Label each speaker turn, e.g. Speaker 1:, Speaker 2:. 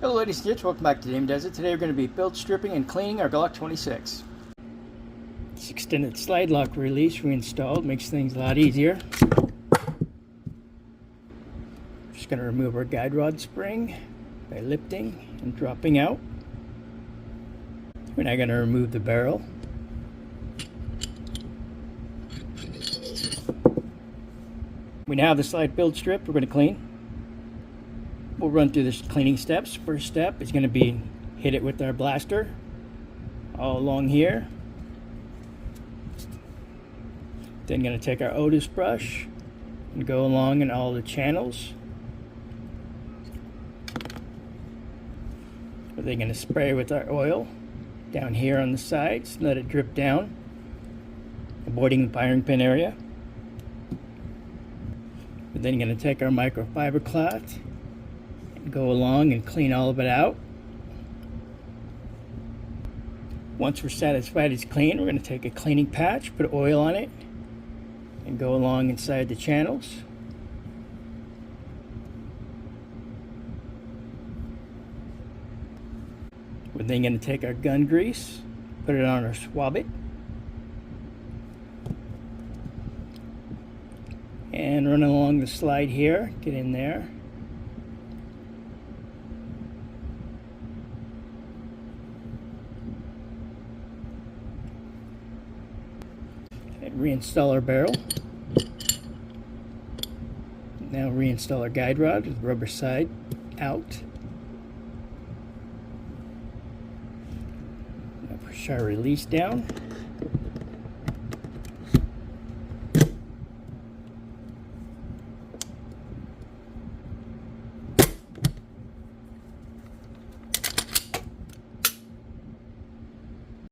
Speaker 1: Hello ladies and gents, welcome back to Dame Does It. Today we're going to be build stripping and cleaning our Glock 26. This extended slide lock release reinstalled makes things a lot easier. Just going to remove our guide rod spring by lifting and dropping out. We're now going to remove the barrel. We now have the slide build strip we're going to clean. We'll run through the cleaning steps. First step is going to be hit it with our blaster all along here. Then going to take our Otis brush and go along in all the channels. We're then going to spray with our oil down here on the sides, let it drip down, avoiding the firing pin area. We're then going to take our microfiber cloth, go along and clean all of it out. Once we're satisfied it's clean, we're going to take a cleaning patch, put oil on it, and go along inside the channels. We're then going to take our gun grease, put it on our swab-it, and run along the slide here, get in there. Reinstall our barrel. Now reinstall our guide rod with the rubber side out. Now push our release down.